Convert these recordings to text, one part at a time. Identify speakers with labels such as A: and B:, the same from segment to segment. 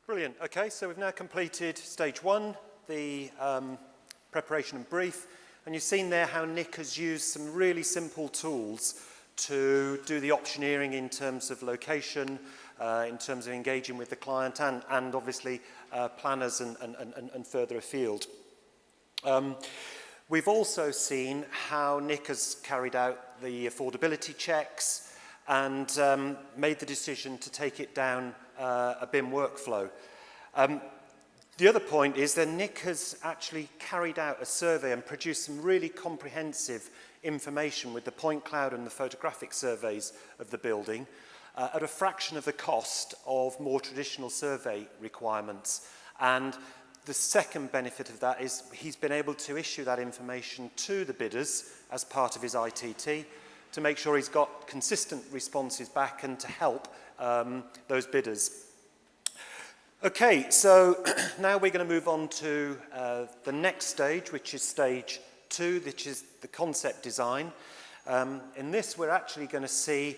A: Brilliant. Okay, so we've now completed stage one, the preparation and brief, and you've seen there how Nick has used some really simple tools to do the optioneering in terms of location, in terms of engaging with the client, and obviously planners and further afield. We've also seen how Nick has carried out the affordability checks and made the decision to take it down a BIM workflow. The other point is that Nick has actually carried out a survey and produced some really comprehensive information with the point cloud and the photographic surveys of the building at a fraction of the cost of more traditional survey requirements. And the second benefit of that is he's been able to issue that information to the bidders as part of his ITT to make sure he's got consistent responses back and to help those bidders. Okay, so now we're going to move on to the next stage, which is stage two, which is the concept design. In this, we're actually going to see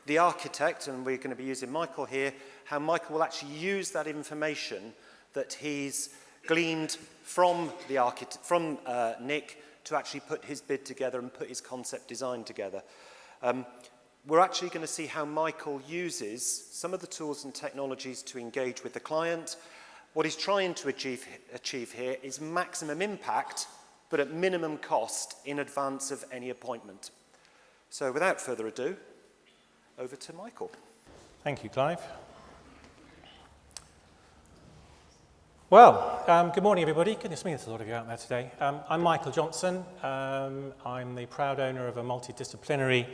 A: the architect, and we're going to be using Michael here, how Michael will actually use that information that he's gleaned from the from Nick to actually put his bid together and put his concept design together. We're actually going to see how Michael uses some of the tools and technologies to engage with the client. What he's trying to achieve here is maximum impact, but at minimum cost in advance of any appointment. So without further ado, over to Michael.
B: Thank you, Clive. Well, good morning, everybody. Goodness me, there's a lot of you out there today. I'm Michael Johnson. I'm the proud owner of a multidisciplinary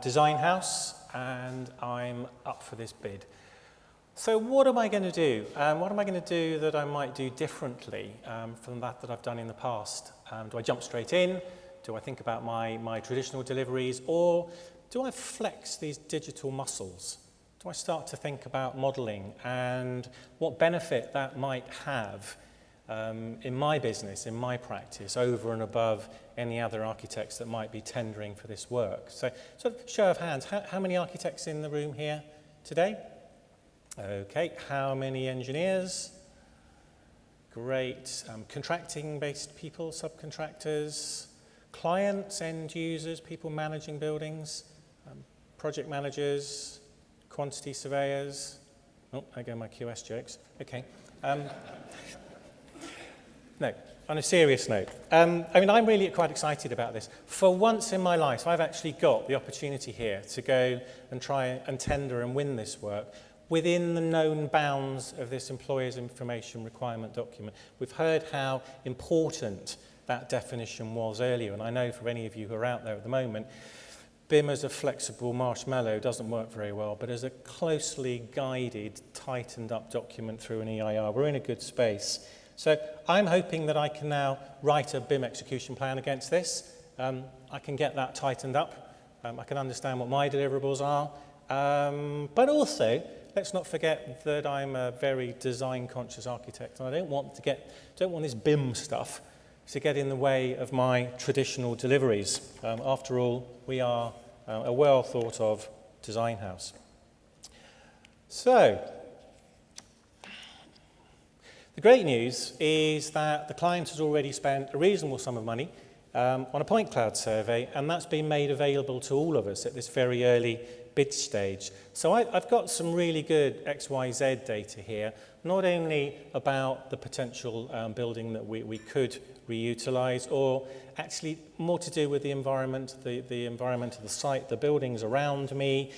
B: design house, and I'm up for this bid. So what am I going to do? What am I going to do that I might do differently from that I've done in the past? Do I jump straight in? Do I think about my traditional deliveries? Or do I flex these digital muscles? Do I start to think about modelling and what benefit that might have in my business, in my practice, over and above any other architects that might be tendering for this work? So show of hands, how many architects in the room here today? Okay, how many engineers? Great. Contracting-based people, subcontractors, clients, end users, people managing buildings, project managers, quantity surveyors. Oh, there go my QS jokes. Okay. No, on a serious note, I mean, I'm really quite excited about this. For once in my life, I've actually got the opportunity here to go and try and tender and win this work within the known bounds of this employer's information requirement document. We've heard how important that definition was earlier, and I know for any of you who are out there at the moment, BIM as a flexible marshmallow doesn't work very well, but as a closely guided, tightened up document through an EIR, we're in a good space. So I'm hoping that I can now write a BIM execution plan against this. I can get that tightened up. I can understand what my deliverables are. But also, let's not forget that I'm a very design-conscious architect, and I don't want this BIM stuff to get in the way of my traditional deliveries. After all, we are a well-thought-of design house. So, the great news is that the client has already spent a reasonable sum of money on a point cloud survey, and that's been made available to all of us at this very early bid stage. So I've got some really good XYZ data here, not only about the potential building that we could reutilize, or actually more to do with the environment, the environment of the site, the buildings around me.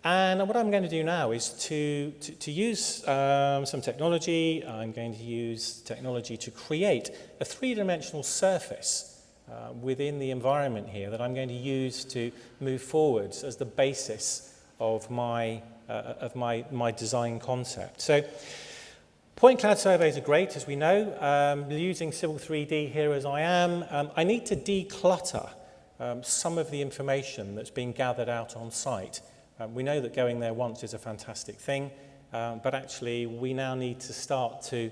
B: And what I'm going to do now is to use some technology. I'm going to use technology to create a three-dimensional surface within the environment here that I'm going to use to move forwards as the basis of my design concept. So point cloud surveys are great, as we know. Using Civil 3D here as I am, I need to declutter some of the information that's being gathered out on site. We know that going there once is a fantastic thing, but actually we now need to start to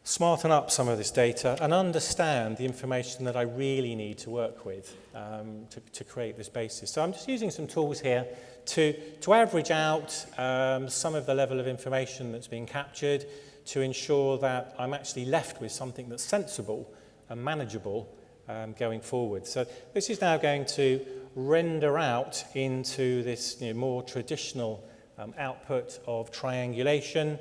B: smarten up some of this data and understand the information that I really need to work with to create this basis. So I'm just using some tools here to average out some of the level of information that's being captured to ensure that I'm actually left with something that's sensible and manageable going forward. So this is now going to render out into this more traditional output of triangulation,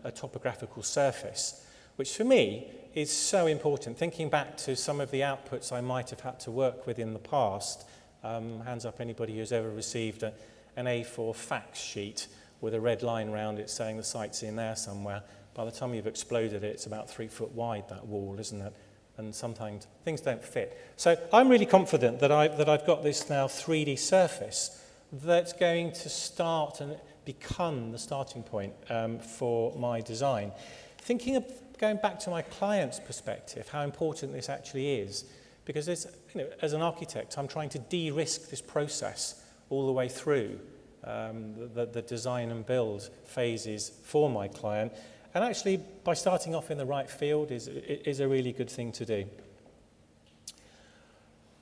B: a topographical surface, which for me is so important. Thinking back to some of the outputs I might have had to work with in the past, hands up anybody who's ever received an A4 fax sheet with a red line around it saying the site's in there somewhere. By the time you've exploded it, it's about 3 foot wide, that wall, isn't it? And sometimes things don't fit. So I'm really confident that I've got this now 3D surface that's going to start and become the starting point for my design. Thinking of going back to my client's perspective, how important this actually is, because as an architect, I'm trying to de-risk this process all the way through the design and build phases for my client. And actually, by starting off in the right field is a really good thing to do.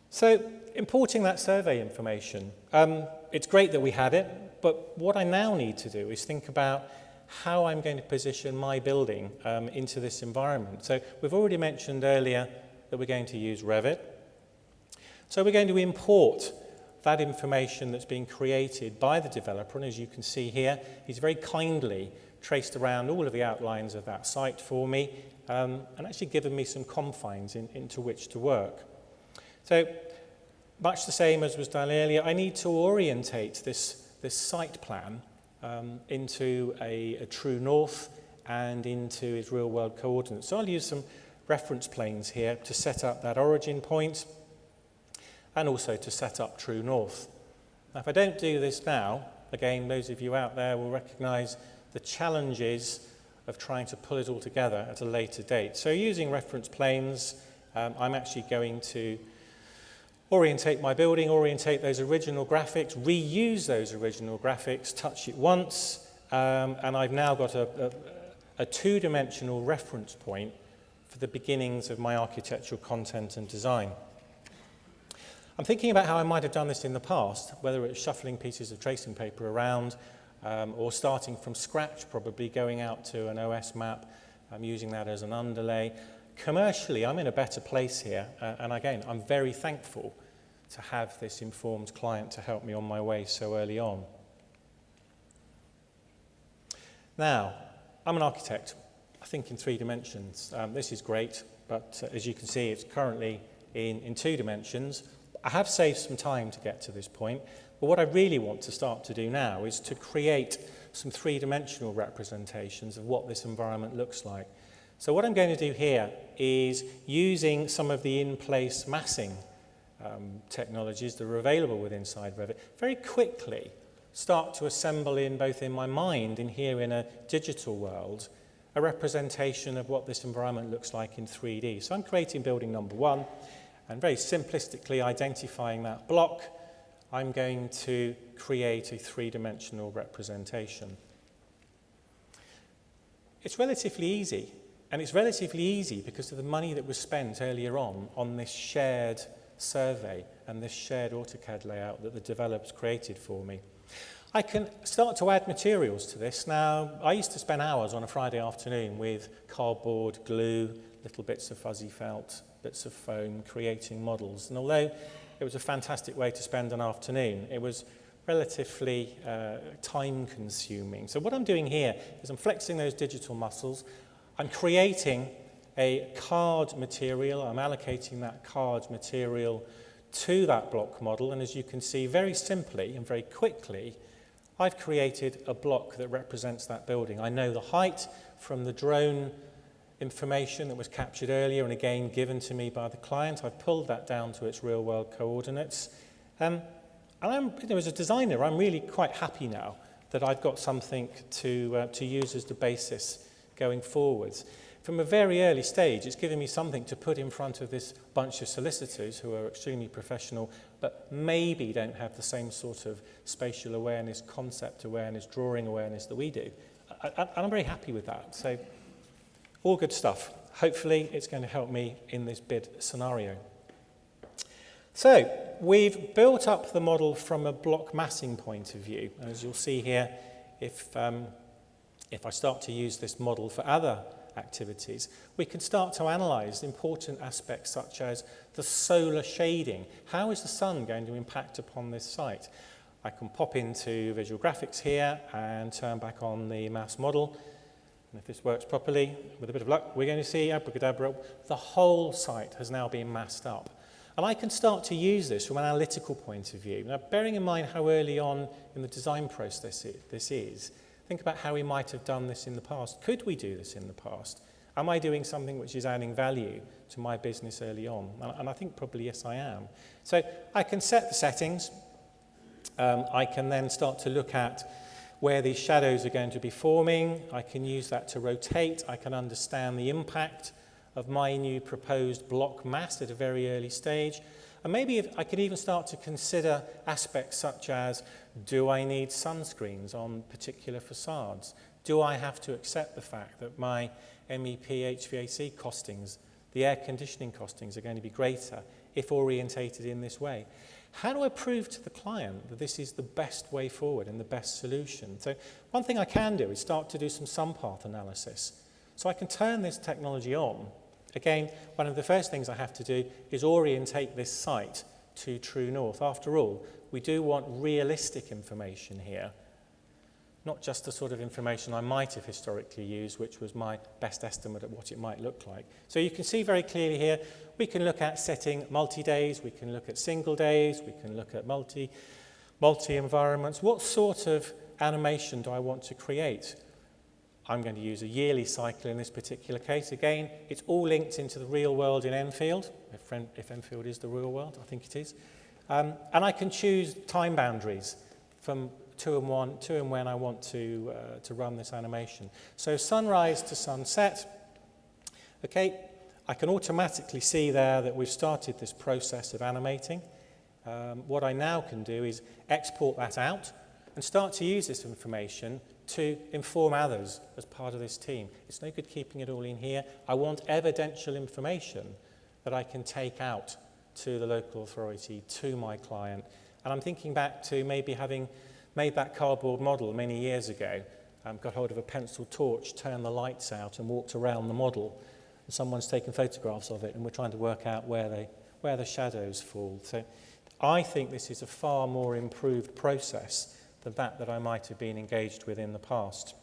B: So, importing that survey information, it's great that we had it, but what I now need to do is think about how I'm going to position my building into this environment. So, we've already mentioned earlier that we're going to use Revit. So, we're going to import that information that's being created by the developer, and as you can see here, he's very kindly traced around all of the outlines of that site for me and actually given me some confines into which to work. So much the same as was done earlier, I need to orientate this site plan into a true north and into its real world coordinates. So I'll use some reference planes here to set up that origin point and also to set up true north. Now, if I don't do this now, again, those of you out there will recognize the challenges of trying to pull it all together at a later date. So using reference planes, I'm actually going to orientate my building, orientate those original graphics, reuse those original graphics, touch it once, and I've now got a two-dimensional reference point for the beginnings of my architectural content and design. I'm thinking about how I might have done this in the past, whether it's shuffling pieces of tracing paper around, or starting from scratch, probably going out to an OS map, using that as an underlay. Commercially, I'm in a better place here, and again, I'm very thankful to have this informed client to help me on my way so early on. Now, I'm an architect. I think in 3 dimensions. This is great, but as you can see, it's currently in 2 dimensions. I have saved some time to get to this point, but what I really want to start to do now is to create some 3-dimensional representations of what this environment looks like. So what I'm going to do here is, using some of the in-place massing technologies that are available with inside Revit, very quickly start to assemble both in my mind and here in a digital world, a representation of what this environment looks like in 3D. So I'm creating building number 1, and very simplistically identifying that block, I'm going to create a 3-dimensional representation. It's relatively easy, and it's relatively easy because of the money that was spent earlier on this shared survey and this shared AutoCAD layout that the developers created for me. I can start to add materials to this. Now, I used to spend hours on a Friday afternoon with cardboard, glue, little bits of fuzzy felt, bits of foam, creating models. And although it was a fantastic way to spend an afternoon, it was relatively time-consuming. So what I'm doing here is I'm flexing those digital muscles. I'm creating a card material. I'm allocating that card material to that block model. And as you can see, very simply and very quickly, I've created a block that represents that building. I know the height from the drone information that was captured earlier and again given to me by the client. I've pulled that down to its real-world coordinates. And as a designer, I'm really quite happy now that I've got something to use as the basis going forwards. From a very early stage, it's given me something to put in front of this bunch of solicitors who are extremely professional, but maybe don't have the same sort of spatial awareness, concept awareness, drawing awareness that we do. And I'm very happy with that. So All good stuff. Hopefully it's going to help me in this bid scenario. So we've built up the model from a block massing point of view. As you'll see here, if I start to use this model for other activities, we can start to analyse important aspects such as the solar shading. How is the sun going to impact upon this site? I can pop into visual graphics here and turn back on the mass model. And if this works properly, with a bit of luck, we're going to see, abracadabra, the whole site has now been massed up. And I can start to use this from an analytical point of view. Now, bearing in mind how early on in the design process this is, think about how we might have done this in the past. Could we do this in the past? Am I doing something which is adding value to my business early on? And I think probably yes, I am. So I can set the settings. I can then start to look at where these shadows are going to be forming. I can use that to rotate. I can understand the impact of my new proposed block mass at a very early stage. And maybe I could even start to consider aspects such as, do I need sunscreens on particular facades? Do I have to accept the fact that my MEP HVAC costings, the air conditioning costings, are going to be greater if orientated in this way? How do I prove to the client that this is the best way forward and the best solution? So one thing I can do is start to do some sum path analysis. So I can turn this technology on. Again, one of the first things I have to do is orientate this site to true north. After all, we do want realistic information here, not just the sort of information I might have historically used, which was my best estimate of what it might look like. So you can see very clearly here, we can look at setting multi-days, we can look at single days, we can look at multi-environments. What sort of animation do I want to create? I'm going to use a yearly cycle in this particular case. Again, it's all linked into the real world in Enfield, if Enfield is the real world, I think it is. And I can choose time boundaries from to and when I want to run this animation. So sunrise to sunset. Okay, I can automatically see there that we've started this process of animating. What I now can do is export that out and start to use this information to inform others as part of this team. It's no good keeping it all in here. I want evidential information that I can take out to the local authority, to my client. And I'm thinking back to maybe having made that cardboard model many years ago, got hold of a pencil torch, turned the lights out and walked around the model. And someone's taken photographs of it and we're trying to work out where the shadows fall. So I think this is a far more improved process than that I might have been engaged with in the past.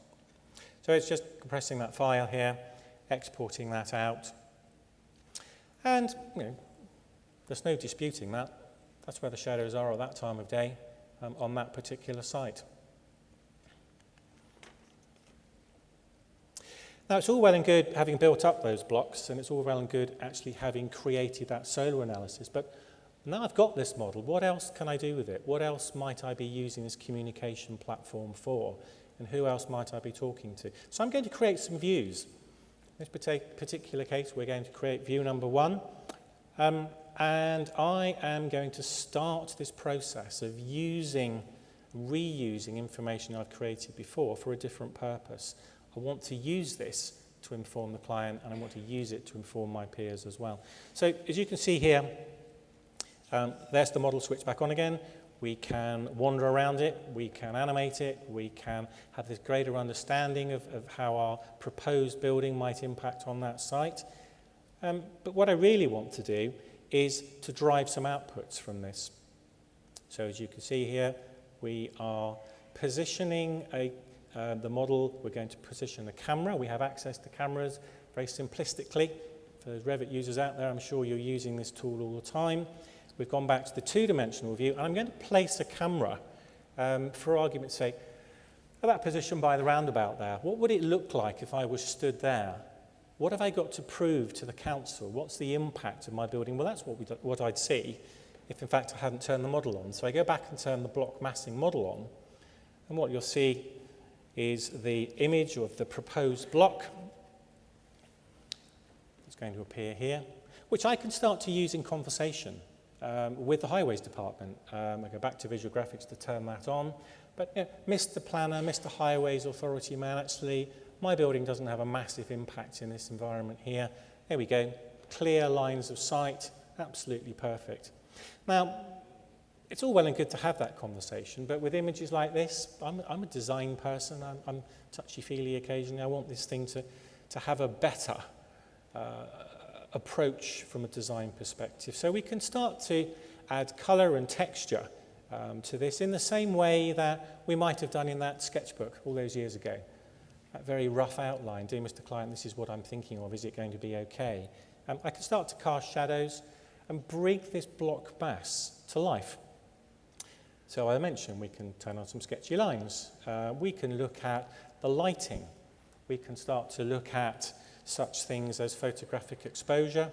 B: So it's just compressing that file here, exporting that out. And there's no disputing that. That's where the shadows are at that time of day on that particular site. Now, it's all well and good having built up those blocks, and it's all well and good actually having created that solar analysis. But now I've got this model, what else can I do with it? What else might I be using this communication platform for? And who else might I be talking to? So I'm going to create some views. In this particular case, we're going to create view number 1. And I am going to start this process of reusing information I've created before for a different purpose. I want to use this to inform the client, and I want to use it to inform my peers as well. So as you can see here, there's the model switch back on again. We can wander around it, we can animate it, we can have this greater understanding of how our proposed building might impact on that site. But what I really want to do is to drive some outputs from this. So as you can see here, we are positioning the model. We're going to position a camera. We have access to cameras very simplistically. For those Revit users out there, I'm sure you're using this tool all the time. We've gone back to the two-dimensional view, and I'm going to place a camera, for argument's sake, at that position by the roundabout there. What would it look like if I was stood there? What have I got to prove to the council? What's the impact of my building? Well, that's what I'd see if, in fact, I hadn't turned the model on. So I go back and turn the block massing model on, and what you'll see is the image of the proposed block. It's going to appear here, which I can start to use in conversation with the highways department. I go back to visual graphics to turn that on. But Mr. Planner, Mr. Highways Authority man, actually, My building doesn't have a massive impact in this environment here. There we go. Clear lines of sight, absolutely perfect. Now, it's all well and good to have that conversation, but with images like this, I'm a design person. I'm touchy-feely occasionally. I want this thing to have a better approach from a design perspective. So we can start to add colour and texture to this in the same way that we might have done in that sketchbook all those years ago. That very rough outline, dear Mr. Client, this is what I'm thinking of, is it going to be okay? I can start to cast shadows and bring this block mass to life. So I mentioned we can turn on some sketchy lines. We can look at the lighting. We can start to look at such things as photographic exposure.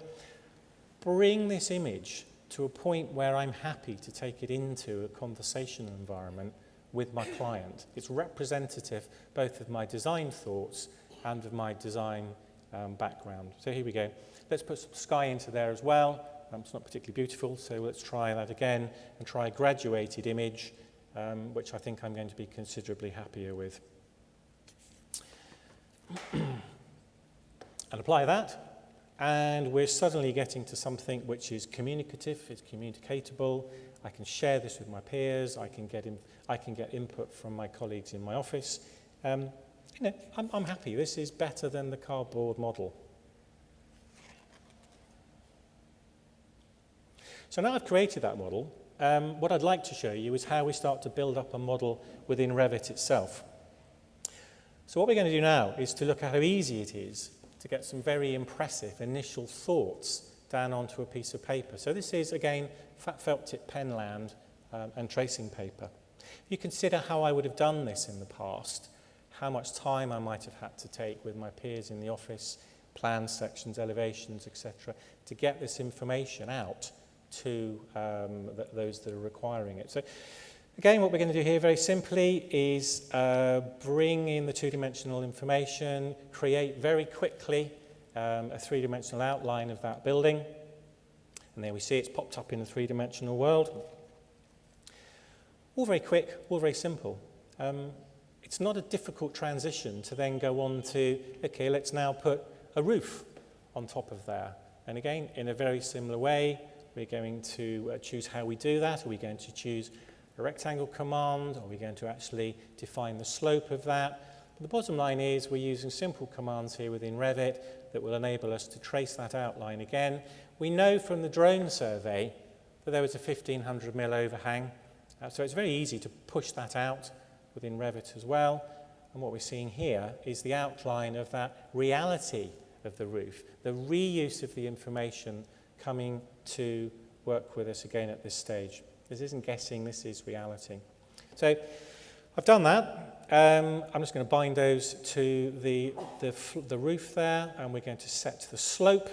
B: Bring this image to a point where I'm happy to take it into a conversational environment with my client. It's representative both of my design thoughts and of my design background. So here we go. Let's put some sky into there as well. It's not particularly beautiful, so let's try that again and try a graduated image, which I think I'm going to be considerably happier with. And apply that, and we're suddenly getting to something which is communicative, it's communicatable. I can share this with my peers. I can get input from my colleagues in my office. I'm happy. This is better than the cardboard model. So now I've created that model. What I'd like to show you is how we start to build up a model within Revit itself. So what we're going to do now is to look at how easy it is to get some very impressive initial thoughts down onto a piece of paper. So this is, again, fat felt tip pen land and tracing paper. If you consider how I would have done this in the past, how much time I might have had to take with my peers in the office, plan sections, elevations, etc., to get this information out to those that are requiring it. So again, what we're going to do here very simply is bring in the two-dimensional information, create very quickly a three-dimensional outline of that building. And there we see it's popped up in the three-dimensional world. All very quick, all very simple. It's not a difficult transition to then go on to, okay, let's now put a roof on top of there. And again, in a very similar way, we're going to choose how we do that. Are we going to choose a rectangle command? Are we going to actually define the slope of that? But the bottom line is we're using simple commands here within Revit that will enable us to trace that outline again. We know from the drone survey that there was a 1500 mil overhang. So it's very easy to push that out within Revit as well. And what we're seeing here is the outline of that reality of the roof, the reuse of the information coming to work with us again at this stage. This isn't guessing, this is reality. So I've done that. I'm just going to bind those to the roof there, and we're going to set the slope.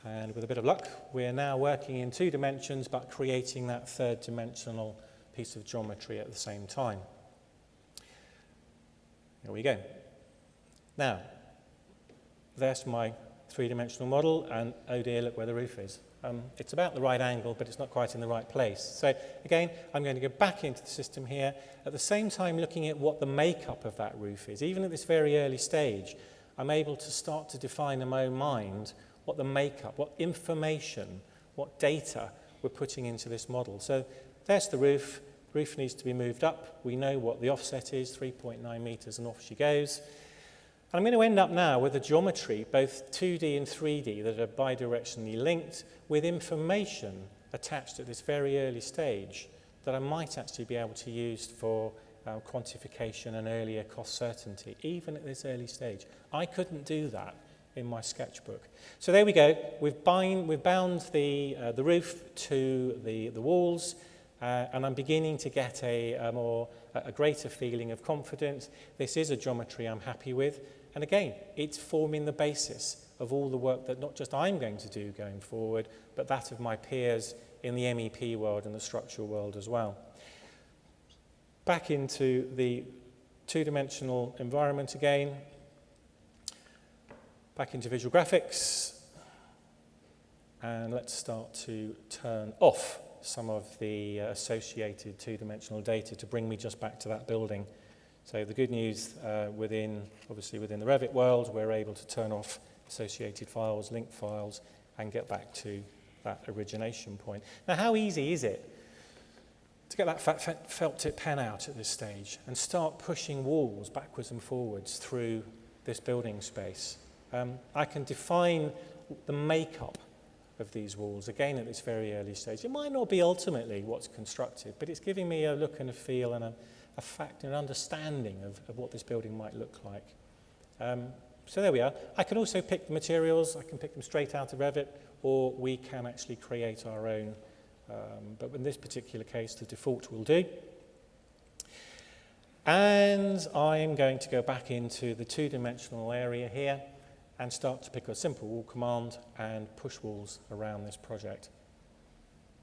B: And with a bit of luck, we're now working in 2 dimensions, but creating that 3rd dimensional piece of geometry at the same time. Here we go. Now, there's my 3-dimensional model, and oh dear, look where the roof is. It's about the right angle, but it's not quite in the right place. So again, I'm going to go back into the system here, at the same time looking at what the makeup of that roof is. Even at this very early stage, I'm able to start to define in my own mind what the makeup, what information, what data we're putting into this model. So there's the roof. Roof needs to be moved up. We know what the offset is, 3.9 meters, and off she goes. I'm going to end up now with a geometry, both 2D and 3D, that are bidirectionally linked with information attached at this very early stage that I might actually be able to use for quantification and earlier cost certainty, even at this early stage. I couldn't do that in my sketchbook. So there we go. We've bound the roof to the walls, and I'm beginning to get a greater feeling of confidence. This is a geometry I'm happy with. And again, it's forming the basis of all the work that not just I'm going to do going forward, but that of my peers in the MEP world and the structural world as well. Back into the 2-dimensional environment again. Back into visual graphics. And let's start to turn off some of the associated 2-dimensional data to bring me just back to that building So the good news obviously within the Revit world, we're able to turn off associated files, link files, and get back to that origination point. Now, how easy is it to get that felt tip pen out at this stage and start pushing walls backwards and forwards through this building space? I can define the makeup of these walls, again at this very early stage. It might not be ultimately what's constructed, but it's giving me a look and a feel and a fact and understanding of what this building might look like. So there we are. I can also pick the materials. I can pick them straight out of Revit, or we can actually create our own. But in this particular case, the default will do. And I'm going to go back into the two-dimensional area here and start to pick a simple wall command and push walls around this project.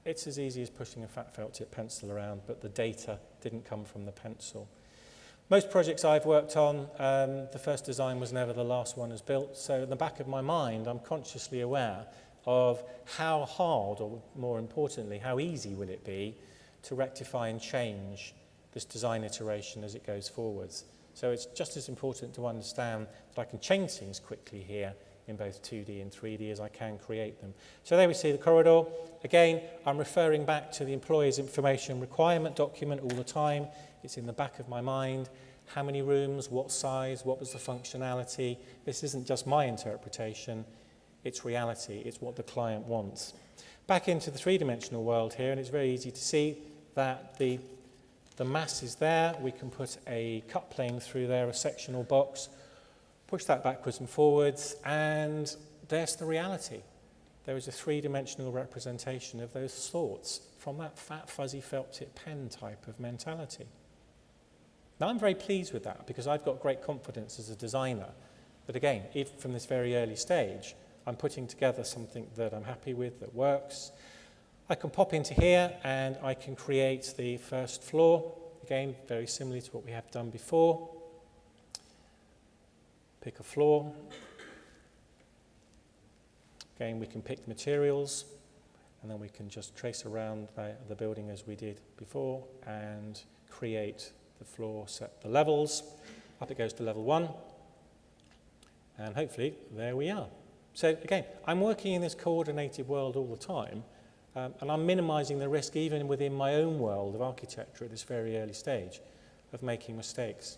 B: It's as easy as pushing a fat felt tip pencil around, but the data didn't come from the pencil. Most projects I've worked on, the first design was never the last one as built, so in the back of my mind, I'm consciously aware of how hard, or more importantly, how easy will it be to rectify and change this design iteration as it goes forwards. So it's just as important to understand that I can change things quickly here in both 2D and 3D as I can create them. So there we see the corridor. Again, I'm referring back to the employer's information requirement document all the time. It's in the back of my mind. How many rooms, what size, what was the functionality? This isn't just my interpretation, it's reality, it's what the client wants. Back into the three-dimensional world here, and it's very easy to see that the mass is there. We can put a cut plane through there, a sectional box, push that backwards and forwards, and there's the reality. There is a three-dimensional representation of those thoughts from that fat, fuzzy felt tip pen type of mentality. Now, I'm very pleased with that because I've got great confidence as a designer that, again, if from this very early stage, I'm putting together something that I'm happy with, that works. I can pop into here and I can create the first floor. Again, very similar to what we have done before. Pick a floor. Again, we can pick the materials and then we can just trace around the building as we did before and create the floor, set the levels. Up it goes to level 1. And hopefully, there we are. So again, I'm working in this coordinated world all the time, and I'm minimizing the risk even within my own world of architecture at this very early stage of making mistakes.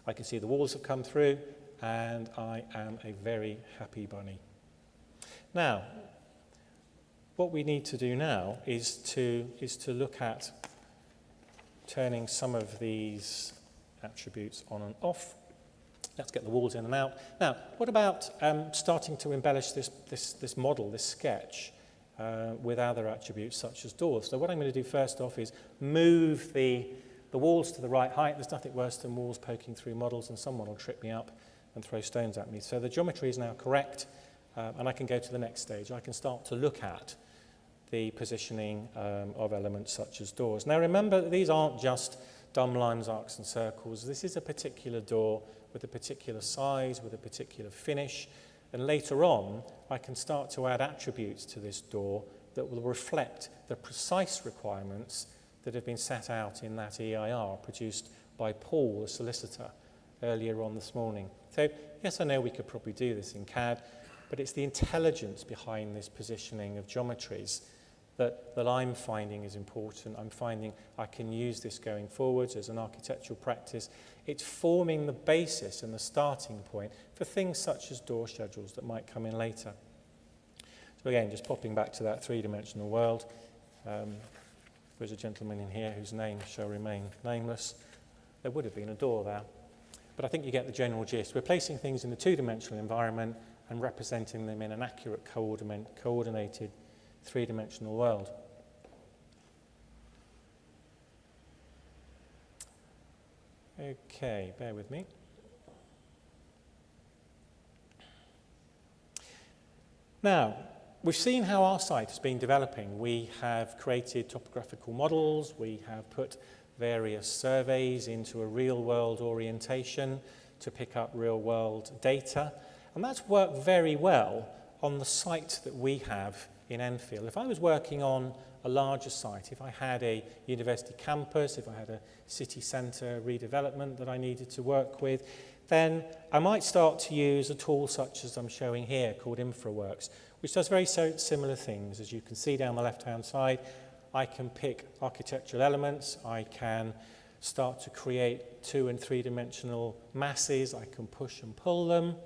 B: I can see the walls have come through, and I am a very happy bunny. Now, what we need to do now is to look at turning some of these attributes on and off. Let's get the walls in and out. Now, what about starting to embellish this model, this sketch, with other attributes such as doors? So what I'm going to do first off is move the walls to the right height. There's nothing worse than walls poking through models, and someone will trip me up and throw stones at me. So the geometry is now correct, and I can go to the next stage. I can start to look at the positioning of elements such as doors. Now remember, these aren't just dumb lines, arcs, and circles. This is a particular door with a particular size, with a particular finish, and later on I can start to add attributes to this door that will reflect the precise requirements that have been set out in that EIR produced by Paul, the solicitor, earlier on this morning. So yes, I know we could probably do this in CAD, but it's the intelligence behind this positioning of geometries that I'm finding is important. I'm finding I can use this going forwards as an architectural practice. It's forming the basis and the starting point for things such as door schedules that might come in later. So again, just popping back to that three-dimensional world. There's a gentleman in here whose name shall remain nameless. There would have been a door there. But I think you get the general gist. We're placing things in the two-dimensional environment and representing them in an accurate, coordinated three-dimensional world. Okay, bear with me. Now, we've seen how our site has been developing. We have created topographical models, we have put various surveys into a real-world orientation to pick up real-world data, and that's worked very well on the site that we have in Enfield. If I was working on a larger site, if I had a university campus, if I had a city centre redevelopment that I needed to work with, then I might start to use a tool such as I'm showing here called InfraWorks, which does very similar things. As you can see down the left-hand side, I can pick architectural elements, I can start to create 2- and 3-dimensional masses, I can push and pull them.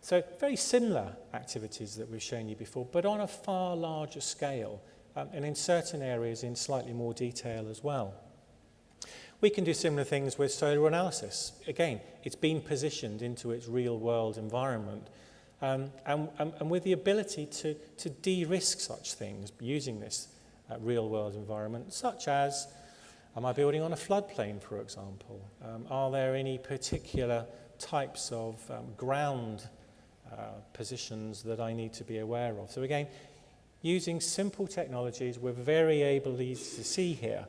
B: So very similar activities that we've shown you before, but on a far larger scale, and in certain areas in slightly more detail as well. We can do similar things with solar analysis. Again, it's been positioned into its real-world environment, and with the ability to de-risk such things using this real-world environment, such as, am I building on a floodplain, for example? Are there any particular types of ground positions that I need to be aware of? So again, using simple technologies, we're very able to see here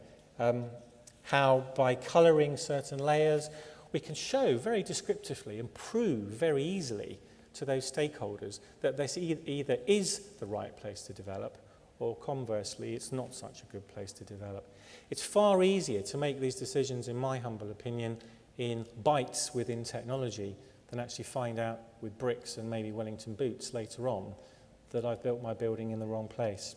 B: how by colouring certain layers, we can show very descriptively and prove very easily to those stakeholders that this either is the right place to develop or conversely, it's not such a good place to develop. It's far easier to make these decisions, in my humble opinion, in bites within technology than actually find out with bricks and maybe Wellington boots later on that I've built my building in the wrong place.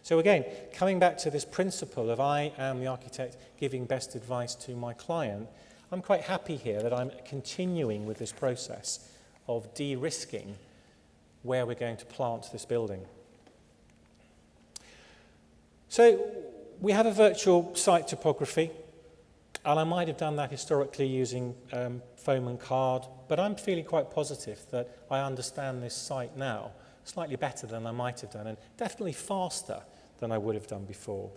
B: So again, coming back to this principle of I am the architect giving best advice to my client, I'm quite happy here that I'm continuing with this process of de-risking where we're going to plant this building. So we have a virtual site topography, and I might have done that historically using foam and card, but I'm feeling quite positive that I understand this site now slightly better than I might have done, and definitely faster than I would have done before.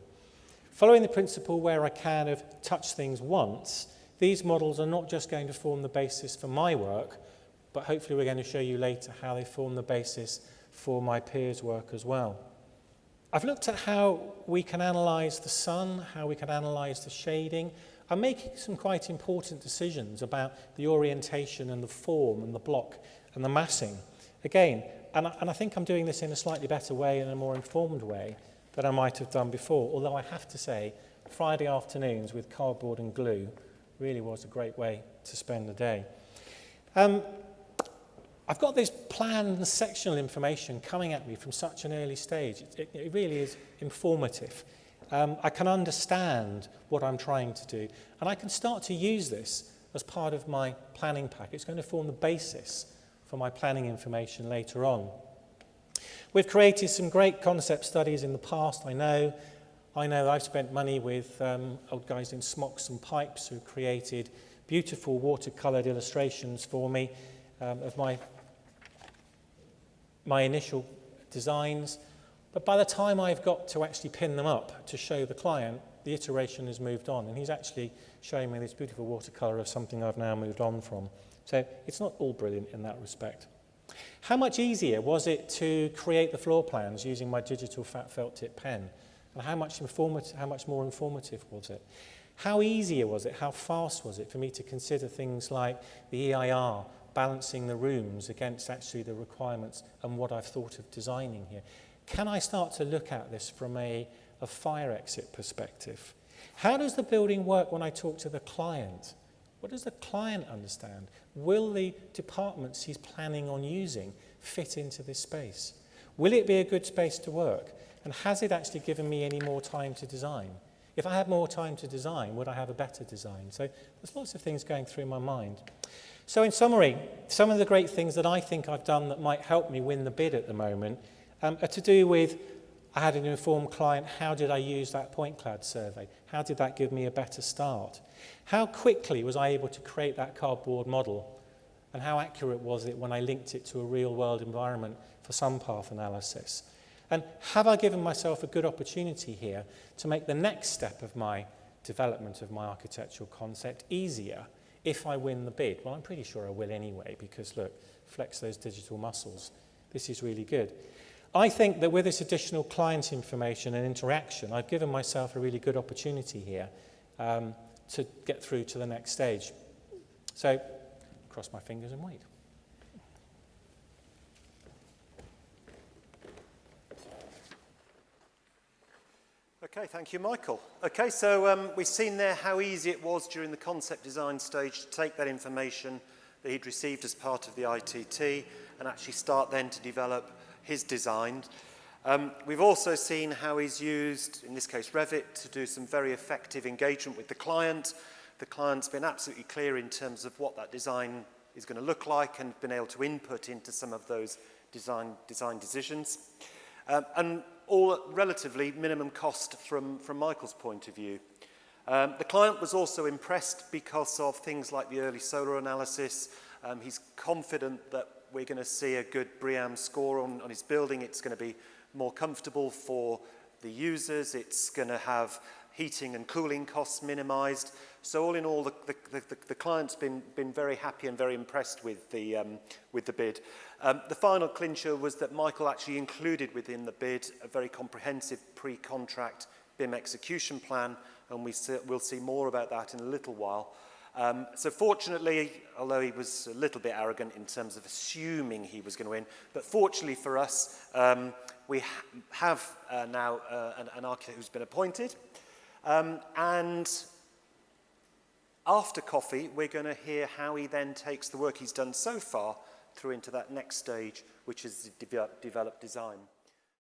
B: Following the principle where I kind of touch things once, these models are not just going to form the basis for my work, but hopefully we're going to show you later how they form the basis for my peers' work as well. I've looked at how we can analyse the sun, how we can analyse the shading. I'm making some quite important decisions about the orientation and the form and the block and the massing. Again, and I think I'm doing this in a slightly better way and a more informed way than I might have done before, although I have to say, Friday afternoons with cardboard and glue really was a great way to spend the day. I've got this planned and sectional information coming at me from such an early stage. It really is informative. I can understand what I'm trying to do, and I can start to use this as part of my planning pack. It's going to form the basis for my planning information later on. We've created some great concept studies in the past, I know I've spent money with old guys in smocks and pipes who created beautiful watercoloured illustrations for me of my initial designs. But by the time I've got to actually pin them up to show the client, the iteration has moved on, and he's actually showing me this beautiful watercolour of something I've now moved on from. So it's not all brilliant in that respect. How much easier was it to create the floor plans using my digital fat felt tip pen? And how much more informative was it? How easier was it? How fast was it for me to consider things like the EIR, balancing the rooms against actually the requirements and what I've thought of designing here? Can I start to look at this from a fire exit perspective? How does the building work when I talk to the client? What does the client understand? Will the departments he's planning on using fit into this space? Will it be a good space to work? And has it actually given me any more time to design? If I had more time to design, would I have a better design? So there's lots of things going through my mind. So in summary, some of the great things that I think I've done that might help me win the bid at the moment are to do with, I had an informed client, how did I use that point cloud survey? How did that give me a better start? How quickly was I able to create that cardboard model? And how accurate was it when I linked it to a real world environment for some path analysis? And have I given myself a good opportunity here to make the next step of my development of my architectural concept easier if I win the bid? Well, I'm pretty sure I will anyway, because look, flex those digital muscles. This is really good. I think that with this additional client information and interaction, I've given myself a really good opportunity here to get through to the next stage. So, cross my fingers and wait.
A: Okay, thank you, Michael. Okay, so we've seen there how easy it was during the concept design stage to take that information that he'd received as part of the ITT and actually start then to develop his design. We've also seen how he's used, in this case Revit, to do some very effective engagement with the client. The client's been absolutely clear in terms of what that design is going to look like and been able to input into some of those design decisions. And all at relatively minimum cost from Michael's point of view. The client was also impressed because of things like the early solar analysis. He's confident that we're going to see a good BREEAM score on his building. It's going to be more comfortable for the users. It's going to have heating and cooling costs minimized. So all in all, the client's been very happy and very impressed with the bid. The final clincher was that Michael actually included within the bid a very comprehensive pre-contract BIM execution plan, and we'll see more about that in a little while. So fortunately, although he was a little bit arrogant in terms of assuming he was going to win, but fortunately for us, we have now an architect who's been appointed. And after coffee, we're going to hear how he then takes the work he's done so far through into that next stage, which is develop design.